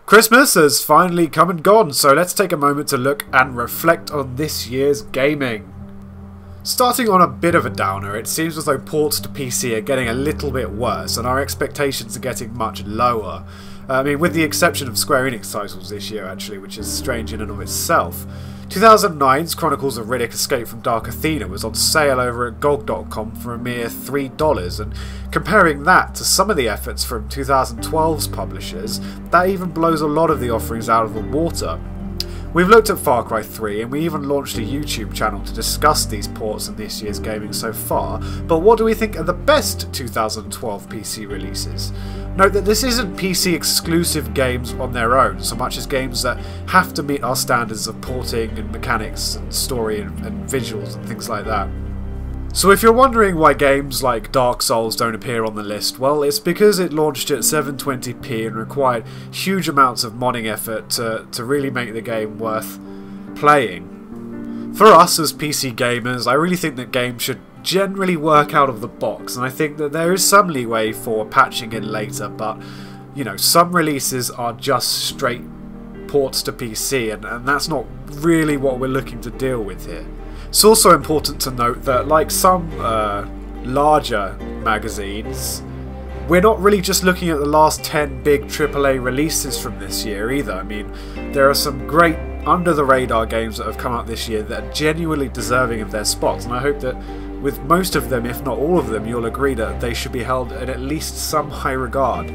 Christmas has finally come and gone, so let's take a moment to look and reflect on this year's gaming. Starting on a bit of a downer, it seems as though ports to PC are getting a little bit worse and our expectations are getting much lower. I mean, with the exception of Square Enix titles this year actually, which is strange in and of itself. 2009's Chronicles of Riddick Escape from Dark Athena was on sale over at GOG.com for a mere $3, and comparing that to some of the efforts from 2012's publishers, that even blows a lot of the offerings out of the water. We've looked at Far Cry 3 and we even launched a YouTube channel to discuss these ports and this year's gaming so far, but what do we think are the best 2012 PC releases? Note that this isn't PC exclusive games on their own, so much as games that have to meet our standards of porting and mechanics and story and visuals and things like that. So if you're wondering why games like Dark Souls don't appear on the list, well, it's because it launched at 720p and required huge amounts of modding effort to really make the game worth playing. For us as PC gamers, I really think that games should generally work out of the box, and I think that there is some leeway for patching in later, but you know, some releases are just straight ports to PC, and that's not really what we're looking to deal with here. It's also important to note that, like some larger magazines, we're not really just looking at the last 10 big AAA releases from this year either. I mean, there are some great under-the-radar games that have come out this year that are genuinely deserving of their spots, and I hope that with most of them, if not all of them, you'll agree that they should be held in at least some high regard.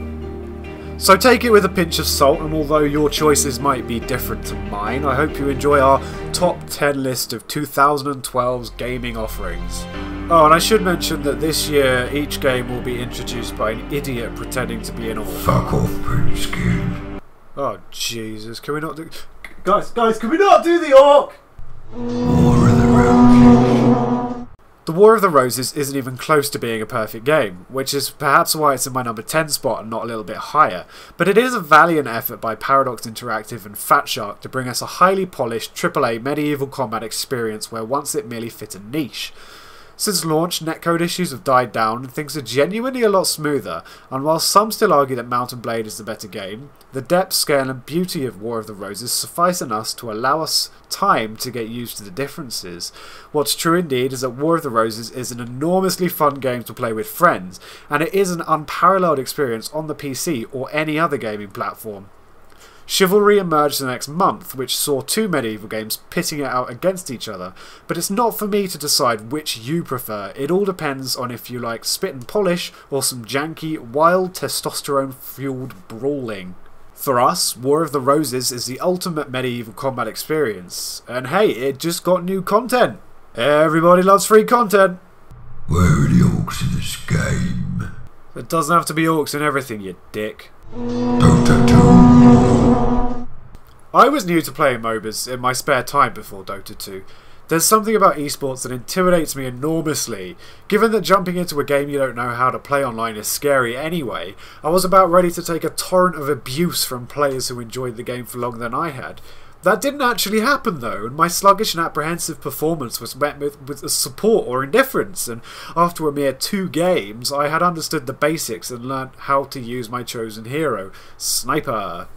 So take it with a pinch of salt, and although your choices might be different to mine, I hope you enjoy our top 10 list of 2012's gaming offerings. Oh, and I should mention that this year each game will be introduced by an idiot pretending to be an orc. Fuck off, Princekin. Oh Jesus, can we not do... Guys, can we not do the orc? War of the Roses. The War of the Roses isn't even close to being a perfect game, which is perhaps why it's in my number 10 spot and not a little bit higher, but it is a valiant effort by Paradox Interactive and Fatshark to bring us a highly polished AAA medieval combat experience where once it merely fit a niche. Since launch, netcode issues have died down and things are genuinely a lot smoother, and while some still argue that Mount and Blade is the better game, the depth, scale and beauty of War of the Roses suffice enough to allow us time to get used to the differences. What's true indeed is that War of the Roses is an enormously fun game to play with friends, and it is an unparalleled experience on the PC or any other gaming platform. Chivalry emerged the next month, which saw two medieval games pitting it out against each other, but it's not for me to decide which you prefer. It all depends on if you like spit and polish or some janky, wild, testosterone-fueled brawling. For us, War of the Roses is the ultimate medieval combat experience, and hey, it just got new content! Everybody loves free content! Where are the orcs in this game? It doesn't have to be orcs and everything, you dick. Dota 2. I was new to playing MOBAs in my spare time before Dota 2. There's something about esports that intimidates me enormously. Given that jumping into a game you don't know how to play online is scary anyway, I was about ready to take a torrent of abuse from players who enjoyed the game for longer than I had. That didn't actually happen though, and my sluggish and apprehensive performance was met with support or indifference, and after a mere 2 games I had understood the basics and learnt how to use my chosen hero, Sniper.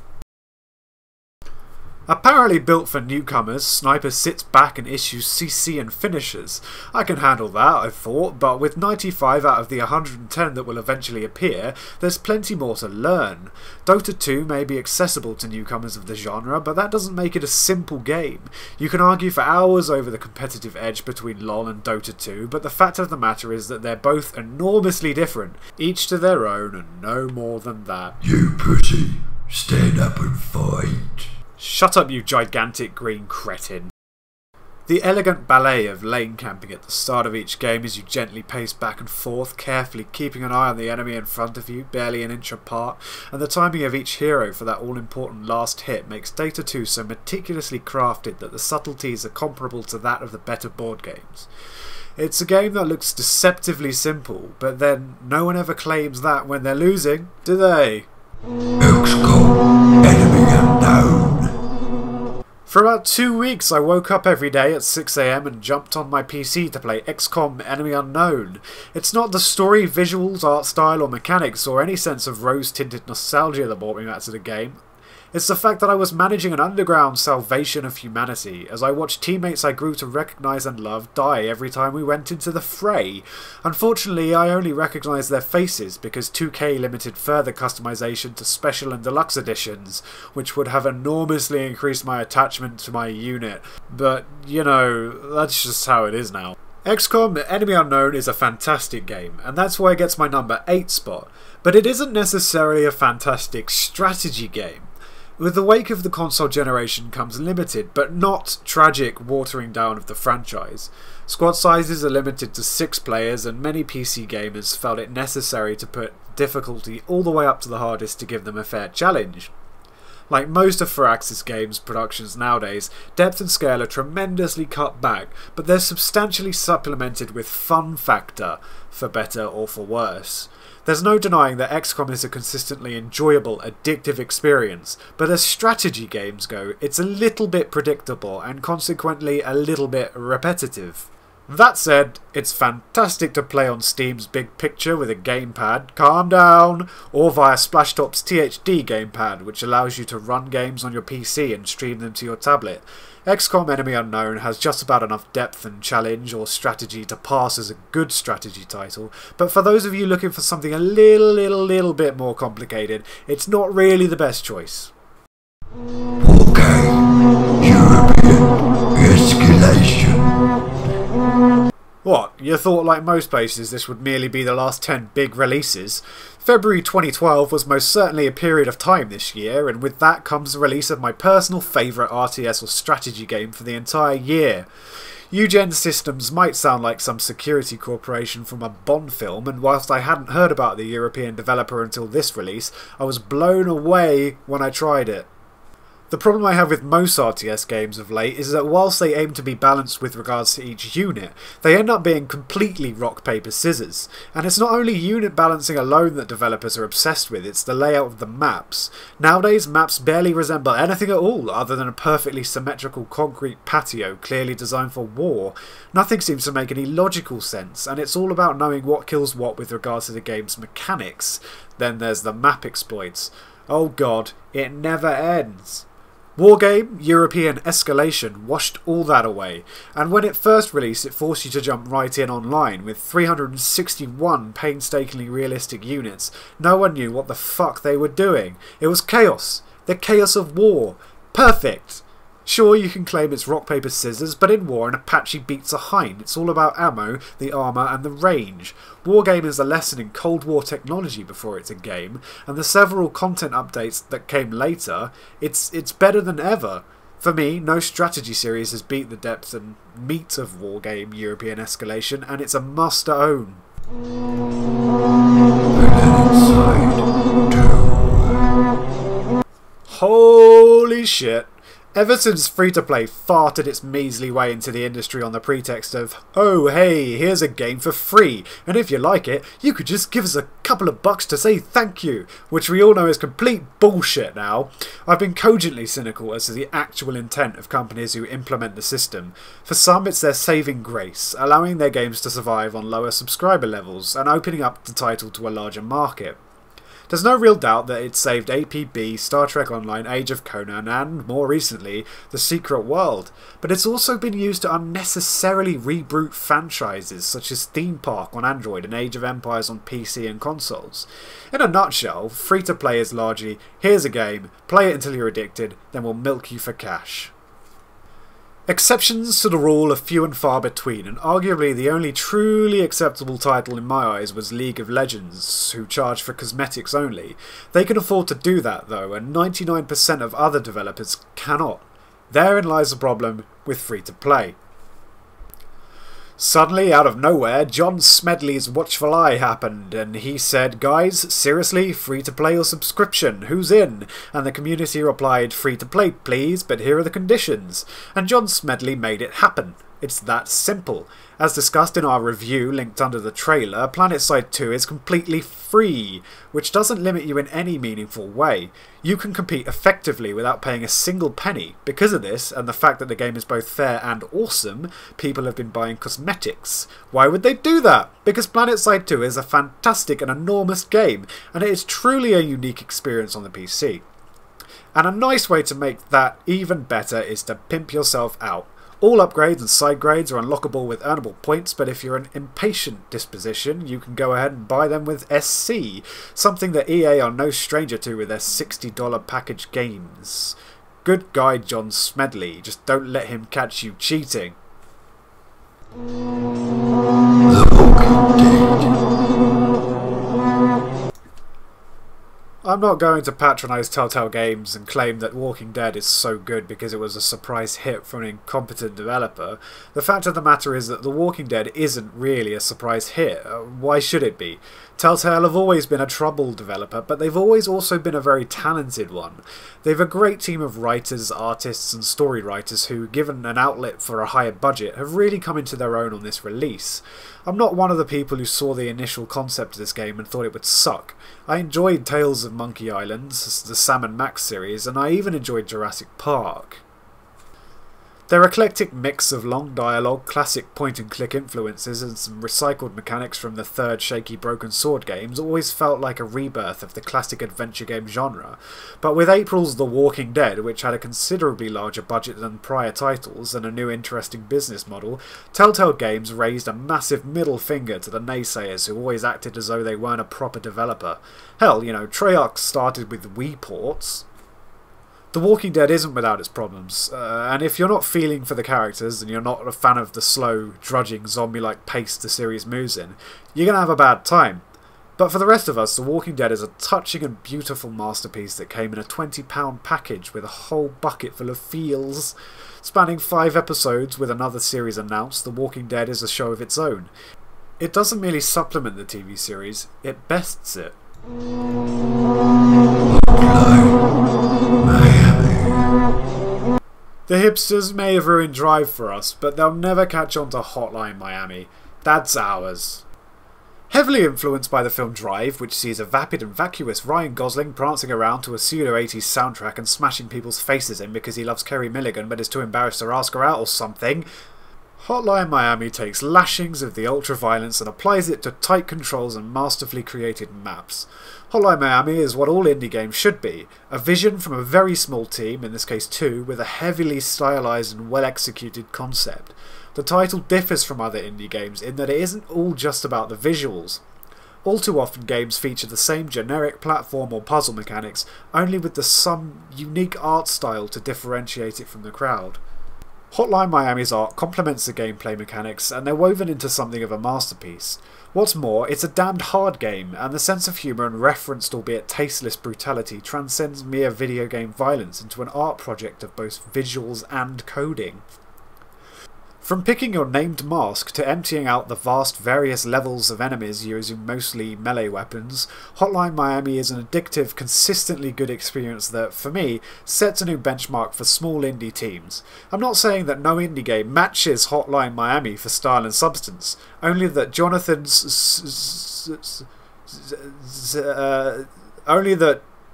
Apparently built for newcomers, Sniper sits back and issues CC and finishes. I can handle that, I thought, but with 95 out of the 110 that will eventually appear, there's plenty more to learn. Dota 2 may be accessible to newcomers of the genre, but that doesn't make it a simple game. You can argue for hours over the competitive edge between LoL and Dota 2, but the fact of the matter is that they're both enormously different, each to their own and no more than that. You pussy, stand up and fight. Shut up, you gigantic green cretin. The elegant ballet of lane camping at the start of each game as you gently pace back and forth, carefully keeping an eye on the enemy in front of you, barely an inch apart, and the timing of each hero for that all-important last hit makes Dota 2 so meticulously crafted that the subtleties are comparable to that of the better board games. It's a game that looks deceptively simple, but then no one ever claims that when they're losing, do they? XCOM, enemy unknown. For about 2 weeks I woke up every day at 6 AM and jumped on my PC to play XCOM Enemy Unknown. It's not the story, visuals, art style or mechanics or any sense of rose-tinted nostalgia that brought me back to the game. It's the fact that I was managing an underground salvation of humanity as I watched teammates I grew to recognise and love die every time we went into the fray. Unfortunately, I only recognised their faces because 2K limited further customization to special and deluxe editions, which would have enormously increased my attachment to my unit. But, you know, that's just how it is now. XCOM Enemy Unknown is a fantastic game, and that's why it gets my number 8 spot, but it isn't necessarily a fantastic strategy game. With the wake of the console generation comes limited, but not tragic watering down of the franchise. Squad sizes are limited to 6 players, and many PC gamers felt it necessary to put difficulty all the way up to the hardest to give them a fair challenge. Like most of Firaxis Games' productions nowadays, depth and scale are tremendously cut back, but they're substantially supplemented with fun factor, for better or for worse. There's no denying that XCOM is a consistently enjoyable, addictive experience, but as strategy games go, it's a little bit predictable and consequently a little bit repetitive. That said, it's fantastic to play on Steam's Big Picture with a gamepad, calm down, or via Splashtop's THD gamepad, which allows you to run games on your PC and stream them to your tablet. XCOM Enemy Unknown has just about enough depth and challenge or strategy to pass as a good strategy title, but for those of you looking for something a little bit more complicated, it's not really the best choice. Wargame, European, Escalation. What, you thought like most places this would merely be the last 10 big releases? February 2012 was most certainly a period of time this year, and with that comes the release of my personal favourite RTS or strategy game for the entire year. Eugen Systems might sound like some security corporation from a Bond film, and whilst I hadn't heard about the European developer until this release, I was blown away when I tried it. The problem I have with most RTS games of late is that whilst they aim to be balanced with regards to each unit, they end up being completely rock, paper, scissors. And it's not only unit balancing alone that developers are obsessed with, it's the layout of the maps. Nowadays, maps barely resemble anything at all other than a perfectly symmetrical concrete patio clearly designed for war. Nothing seems to make any logical sense, and it's all about knowing what kills what with regards to the game's mechanics. Then there's the map exploits. Oh god, it never ends. Wargame, European Escalation washed all that away, and when it first released it forced you to jump right in online with 361 painstakingly realistic units. No one knew what the fuck they were doing. It was chaos. The chaos of war. Perfect! Sure, you can claim it's rock, paper, scissors, but in war an Apache beats a hind. It's all about ammo, the armour and the range. Wargame is a lesson in Cold War technology before it's a game, and the several content updates that came later, it's better than ever. For me, no strategy series has beat the depth and meat of Wargame European Escalation, and it's a must to own. PlanetSide 2. Holy shit. Ever since free-to-play farted its measly way into the industry on the pretext of, oh hey, here's a game for free, and if you like it, you could just give us a couple of bucks to say thank you, which we all know is complete bullshit now, I've been cogently cynical as to the actual intent of companies who implement the system. For some, it's their saving grace, allowing their games to survive on lower subscriber levels and opening up the title to a larger market. There's no real doubt that it saved APB, Star Trek Online, Age of Conan, and, more recently, The Secret World, but it's also been used to unnecessarily reboot franchises such as Theme Park on Android and Age of Empires on PC and consoles. In a nutshell, free-to-play is largely, here's a game, play it until you're addicted, then we'll milk you for cash. Exceptions to the rule are few and far between, and arguably the only truly acceptable title in my eyes was League of Legends, who charge for cosmetics only. They can afford to do that though, and 99% of other developers cannot. Therein lies the problem with free-to-play. Suddenly, out of nowhere, John Smedley's watchful eye happened, and he said, guys, seriously, free-to-play or subscription, who's in? And the community replied, free-to-play please, but here are the conditions. And John Smedley made it happen. It's that simple. As discussed in our review linked under the trailer, PlanetSide 2 is completely free, which doesn't limit you in any meaningful way. You can compete effectively without paying a single penny. Because of this, and the fact that the game is both fair and awesome, people have been buying cosmetics. Why would they do that? Because PlanetSide 2 is a fantastic and enormous game, and it is truly a unique experience on the PC. And a nice way to make that even better is to pimp yourself out. All upgrades and side grades are unlockable with earnable points, but if you're an impatient disposition, you can go ahead and buy them with SC, something that EA are no stranger to with their $60 package games. Good guy John Smedley, just don't let him catch you cheating. The Walking Dead. I'm not going to patronise Telltale Games and claim that Walking Dead is so good because it was a surprise hit from an incompetent developer. The fact of the matter is that The Walking Dead isn't really a surprise hit. Why should it be? Telltale have always been a troubled developer, but they've always also been a very talented one. They've a great team of writers, artists and story writers who, given an outlet for a higher budget, have really come into their own on this release. I'm not one of the people who saw the initial concept of this game and thought it would suck. I enjoyed Tales of Monkey Island, the Sam & Max series, and I even enjoyed Jurassic Park. Their eclectic mix of long dialogue, classic point-and-click influences, and some recycled mechanics from the third Shaky Broken Sword games always felt like a rebirth of the classic adventure game genre. But with April's The Walking Dead, which had a considerably larger budget than prior titles and a new interesting business model, Telltale Games raised a massive middle finger to the naysayers who always acted as though they weren't a proper developer. Hell, you know, Treyarch started with Wii ports. The Walking Dead isn't without its problems, and if you're not feeling for the characters and you're not a fan of the slow, drudging, zombie-like pace the series moves in, you're going to have a bad time. But for the rest of us, The Walking Dead is a touching and beautiful masterpiece that came in a £20 package with a whole bucket full of feels. Spanning 5 episodes with another series announced, The Walking Dead is a show of its own. It doesn't merely supplement the TV series, it bests it. Hotline Miami. The hipsters may have ruined Drive for us, but they'll never catch on to Hotline Miami. That's ours. Heavily influenced by the film Drive, which sees a vapid and vacuous Ryan Gosling prancing around to a pseudo-80s soundtrack and smashing people's faces in because he loves Kerry Milligan but is too embarrassed to ask her out or something, Hotline Miami takes lashings of the ultra-violence and applies it to tight controls and masterfully created maps. Hotline Miami is what all indie games should be, a vision from a very small team, in this case 2, with a heavily stylized and well-executed concept. The title differs from other indie games in that it isn't all just about the visuals. All too often games feature the same generic platform or puzzle mechanics, only with some unique art style to differentiate it from the crowd. Hotline Miami's art complements the gameplay mechanics, and they're woven into something of a masterpiece. What's more, it's a damned hard game, and the sense of humour and referenced albeit tasteless brutality transcends mere video game violence into an art project of both visuals and coding. From picking your named mask to emptying out the vast various levels of enemies using mostly melee weapons, Hotline Miami is an addictive, consistently good experience that, for me, sets a new benchmark for small indie teams. I'm not saying that no indie game matches Hotline Miami for style and substance, only that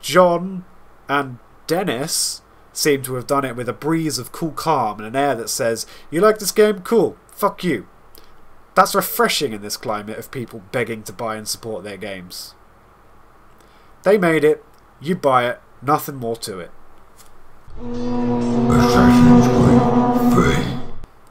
John and Dennis seem to have done it with a breeze of cool calm and an air that says, "You like this game? Cool. Fuck you." That's refreshing in this climate of people begging to buy and support their games. They made it, you buy it, nothing more to it. Assassin's Creed 3.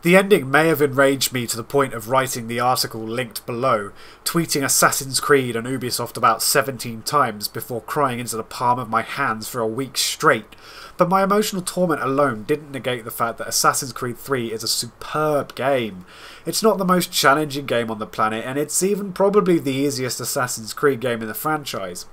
The ending may have enraged me to the point of writing the article linked below, tweeting Assassin's Creed and Ubisoft about 17 times before crying into the palm of my hands for a week straight, but my emotional torment alone didn't negate the fact that Assassin's Creed 3 is a superb game. It's not the most challenging game on the planet, and it's even probably the easiest Assassin's Creed game in the franchise.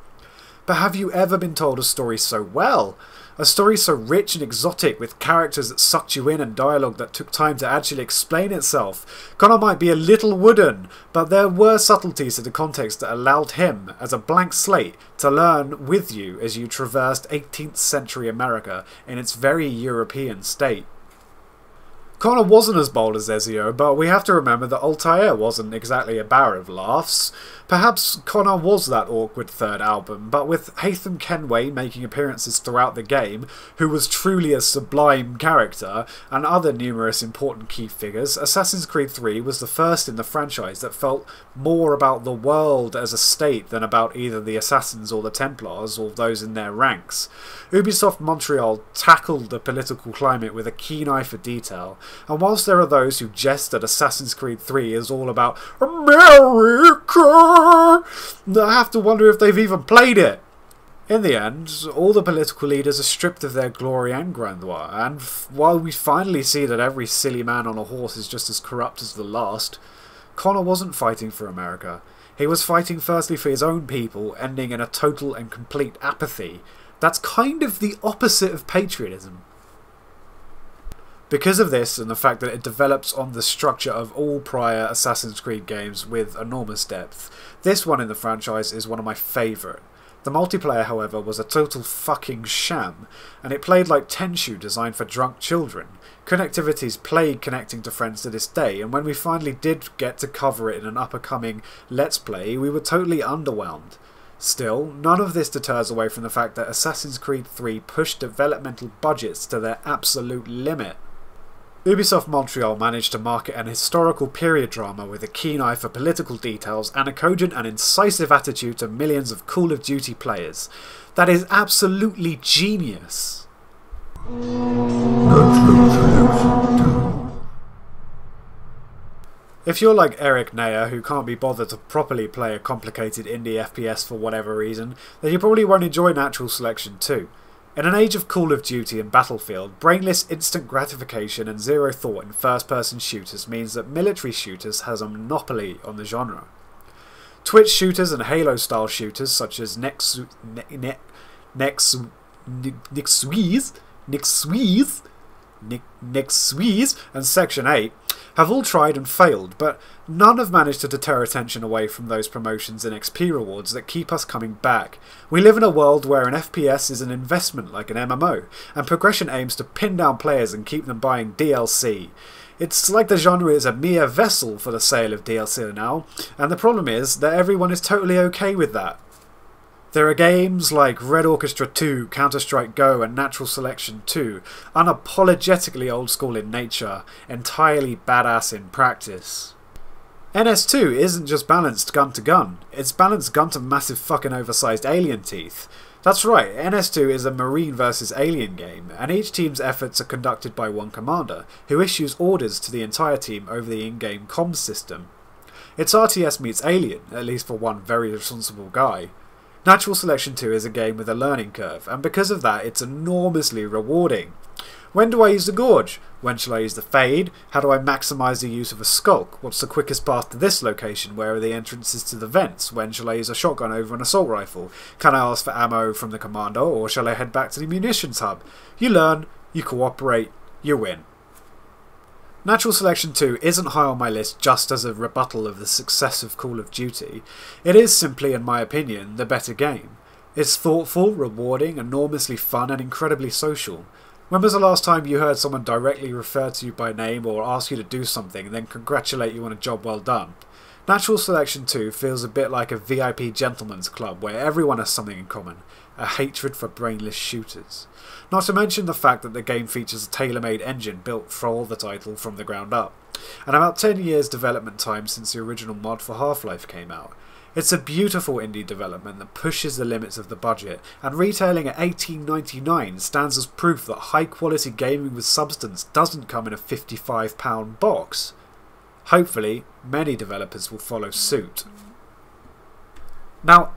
But have you ever been told a story so well? A story so rich and exotic, with characters that sucked you in and dialogue that took time to actually explain itself. Connor might be a little wooden, but there were subtleties to the context that allowed him, as a blank slate, to learn with you as you traversed 18th century America in its very European state. Connor wasn't as bold as Ezio, but we have to remember that Altair wasn't exactly a barra of laughs. Perhaps Connor was that awkward third album, but with Haytham Kenway making appearances throughout the game, who was truly a sublime character, and other numerous important key figures, Assassin's Creed 3 was the first in the franchise that felt more about the world as a state than about either the Assassins or the Templars or those in their ranks. Ubisoft Montreal tackled the political climate with a keen eye for detail, and whilst there are those who jest that Assassin's Creed 3 is all about America, I have to wonder if they've even played it. In the end, all the political leaders are stripped of their glory and grandeur, and while we finally see that every silly man on a horse is just as corrupt as the last, Connor wasn't fighting for America. He was fighting firstly for his own people, ending in a total and complete apathy. That's kind of the opposite of patriotism. Because of this, and the fact that it develops on the structure of all prior Assassin's Creed games with enormous depth, this one in the franchise is one of my favourite. The multiplayer, however, was a total fucking sham, and it played like Tenchu designed for drunk children. Connectivity's plagued connecting to friends to this day, and when we finally did get to cover it in an up-and-coming Let's Play, we were totally underwhelmed. Still, none of this deters away from the fact that Assassin's Creed 3 pushed developmental budgets to their absolute limit. Ubisoft Montreal managed to market an historical period drama with a keen eye for political details and a cogent and incisive attitude to millions of Call of Duty players. That is absolutely genius. If you're like Eric Nayer, who can't be bothered to properly play a complicated indie FPS for whatever reason, then you probably won't enjoy Natural Selection 2. In an age of Call of Duty and Battlefield, brainless instant gratification and zero thought in first-person shooters means that military shooters has a monopoly on the genre. Twitch shooters and Halo-style shooters such as Nexuiz and Section 8 have all tried and failed, but none have managed to deter attention away from those promotions and XP rewards that keep us coming back. We live in a world where an FPS is an investment like an MMO, and progression aims to pin down players and keep them buying DLC. It's like the genre is a mere vessel for the sale of DLC now, and the problem is that everyone is totally okay with that. There are games like Red Orchestra 2, Counter-Strike Go and Natural Selection 2, unapologetically old school in nature, entirely badass in practice. NS2 isn't just balanced gun to gun, it's balanced gun to massive fucking oversized alien teeth. That's right, NS2 is a Marine versus Alien game, and each team's efforts are conducted by one commander, who issues orders to the entire team over the in-game comms system. It's RTS meets Alien, at least for one very responsible guy. Natural Selection 2 is a game with a learning curve, and because of that it's enormously rewarding. When do I use the Gorge? When shall I use the Fade? How do I maximise the use of a Skulk? What's the quickest path to this location? Where are the entrances to the vents? When shall I use a shotgun over an assault rifle? Can I ask for ammo from the commander, or shall I head back to the munitions hub? You learn, you cooperate, you win. Natural Selection 2 isn't high on my list just as a rebuttal of the success of Call of Duty. It is simply, in my opinion, the better game. It's thoughtful, rewarding, enormously fun and incredibly social. When was the last time you heard someone directly refer to you by name or ask you to do something and then congratulate you on a job well done? Natural Selection 2 feels a bit like a VIP gentleman's club where everyone has something in common, a hatred for brainless shooters. Not to mention the fact that the game features a tailor-made engine built for the title from the ground up, and about 10 years development time since the original mod for Half-Life came out. It's a beautiful indie development that pushes the limits of the budget, and retailing at $18.99 stands as proof that high-quality gaming with substance doesn't come in a £55 box. Hopefully, many developers will follow suit. Now,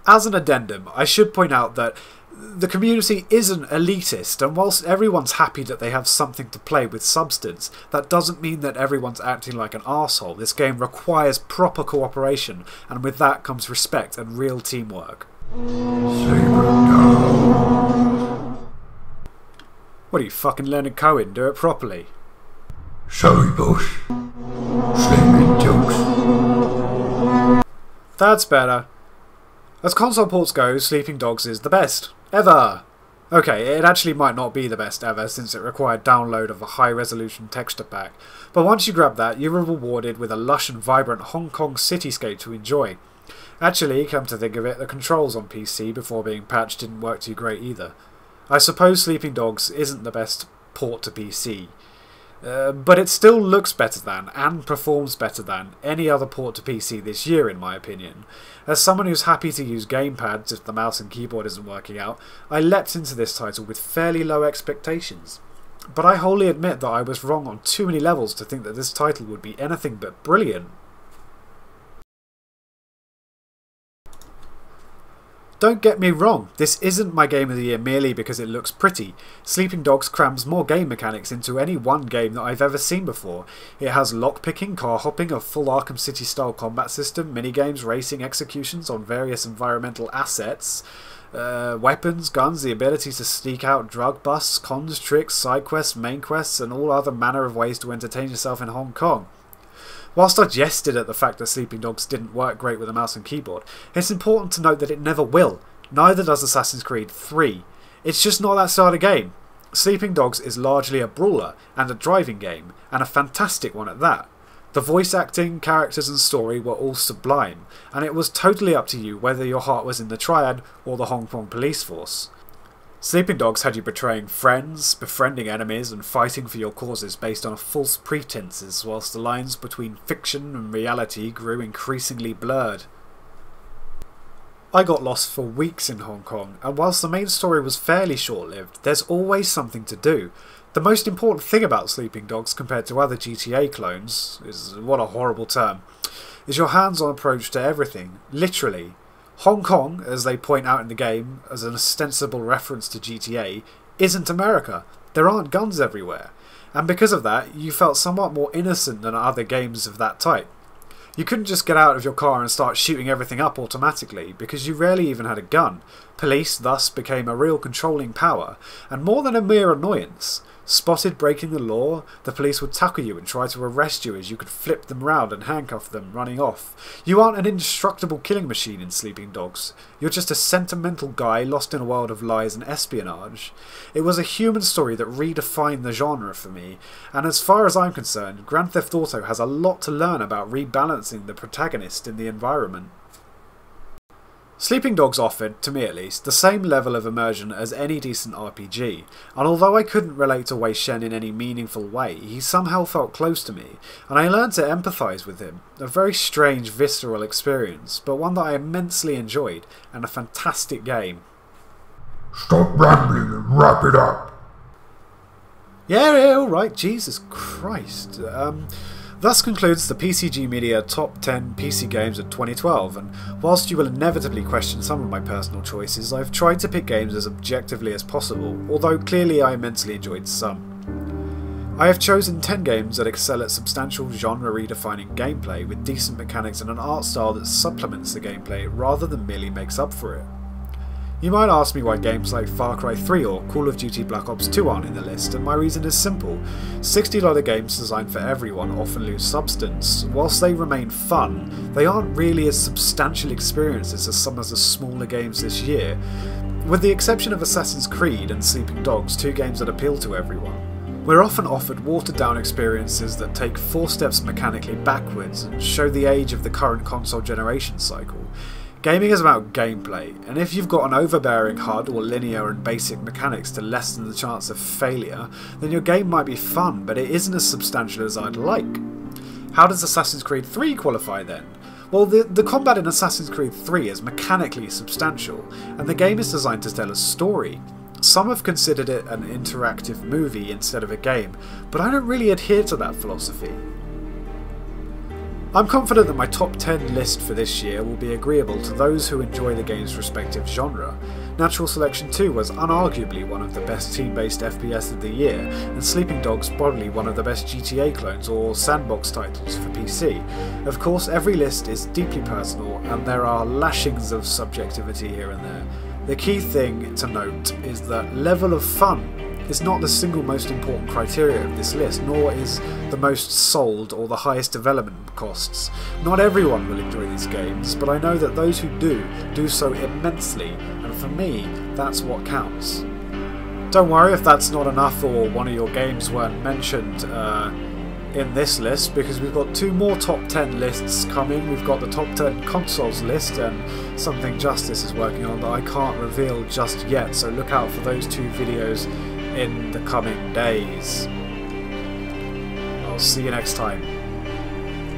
as an addendum, I should point out that the community isn't elitist, and whilst everyone's happy that they have something to play with substance, that doesn't mean that everyone's acting like an arsehole. This game requires proper cooperation, and with that comes respect and real teamwork. What are you, fucking Leonard Cohen? Do it properly. Sorry, boss. Slinging jokes. That's better. As console ports go, Sleeping Dogs is the best. Ever! Okay, it actually might not be the best ever since it required download of a high-resolution texture pack, but once you grab that, you were rewarded with a lush and vibrant Hong Kong cityscape to enjoy. Actually, come to think of it, the controls on PC before being patched didn't work too great either. I suppose Sleeping Dogs isn't the best port to PC, but it still looks better than, and performs better than, any other port to PC this year in my opinion. As someone who's happy to use gamepads if the mouse and keyboard isn't working out, I leapt into this title with fairly low expectations. But I wholly admit that I was wrong on too many levels to think that this title would be anything but brilliant. Don't get me wrong, this isn't my game of the year merely because it looks pretty. Sleeping Dogs crams more game mechanics into any one game that I've ever seen before. It has lockpicking, car hopping, a full Arkham City style combat system, minigames, racing, executions on various environmental assets, weapons, guns, the ability to sneak out drug busts, cons, tricks, side quests, main quests, and all other manner of ways to entertain yourself in Hong Kong. Whilst I jested at the fact that Sleeping Dogs didn't work great with a mouse and keyboard, it's important to note that it never will. Neither does Assassin's Creed 3. It's just not that style of game. Sleeping Dogs is largely a brawler and a driving game, and a fantastic one at that. The voice acting, characters and story were all sublime, and it was totally up to you whether your heart was in the Triad or the Hong Kong police force. Sleeping Dogs had you betraying friends, befriending enemies, and fighting for your causes based on false pretenses, whilst the lines between fiction and reality grew increasingly blurred. I got lost for weeks in Hong Kong, and whilst the main story was fairly short-lived, there's always something to do. The most important thing about Sleeping Dogs compared to other GTA clones is, what a horrible term, is your hands-on approach to everything, literally. Hong Kong, as they point out in the game, as an ostensible reference to GTA, isn't America. There aren't guns everywhere. And because of that, you felt somewhat more innocent than other games of that type. You couldn't just get out of your car and start shooting everything up automatically, because you rarely even had a gun. Police thus became a real controlling power, and more than a mere annoyance. Spotted breaking the law, the police would tackle you and try to arrest you as you could flip them round and handcuff them, running off. You aren't an indestructible killing machine in Sleeping Dogs. You're just a sentimental guy lost in a world of lies and espionage. It was a human story that redefined the genre for me, and as far as I'm concerned, Grand Theft Auto has a lot to learn about rebalancing the protagonist in the environment. Sleeping Dogs offered, to me at least, the same level of immersion as any decent RPG, and although I couldn't relate to Wei Shen in any meaningful way, he somehow felt close to me, and I learned to empathise with him. A very strange, visceral experience, but one that I immensely enjoyed, and a fantastic game. Stop rambling and wrap it up. Yeah, alright, Jesus Christ. Thus concludes the PCGmedia Top 10 PC Games of 2012, and whilst you will inevitably question some of my personal choices, I've tried to pick games as objectively as possible, although clearly I immensely enjoyed some. I have chosen 10 games that excel at substantial genre-redefining gameplay with decent mechanics and an art style that supplements the gameplay rather than merely makes up for it. You might ask me why games like Far Cry 3 or Call of Duty Black Ops 2 aren't in the list, and my reason is simple. $60 games designed for everyone often lose substance. Whilst they remain fun, they aren't really as substantial experiences as some of the smaller games this year. With the exception of Assassin's Creed and Sleeping Dogs, two games that appeal to everyone. We're often offered watered-down experiences that take 4 steps mechanically backwards and show the age of the current console generation cycle. Gaming is about gameplay, and if you've got an overbearing HUD or linear and basic mechanics to lessen the chance of failure, then your game might be fun, but it isn't as substantial as I'd like. How does Assassin's Creed 3 qualify then? Well, the combat in Assassin's Creed 3 is mechanically substantial, and the game is designed to tell a story. Some have considered it an interactive movie instead of a game, but I don't really adhere to that philosophy. I'm confident that my top 10 list for this year will be agreeable to those who enjoy the game's respective genre. Natural Selection 2 was unarguably one of the best team-based FPS of the year, and Sleeping Dogs probably one of the best GTA clones or sandbox titles for PC. Of course, every list is deeply personal, and there are lashings of subjectivity here and there. The key thing to note is that level of fun is not the single most important criteria of this list, nor is the most sold or the highest development costs. Not everyone will enjoy these games, but I know that those who do so immensely, and for me, that's what counts. Don't worry if that's not enough or one of your games weren't mentioned in this list, because we've got 2 more top 10 lists coming. We've got the top 10 consoles list and something Justice is working on that I can't reveal just yet, so look out for those 2 videos in the coming days. I'll see you next time.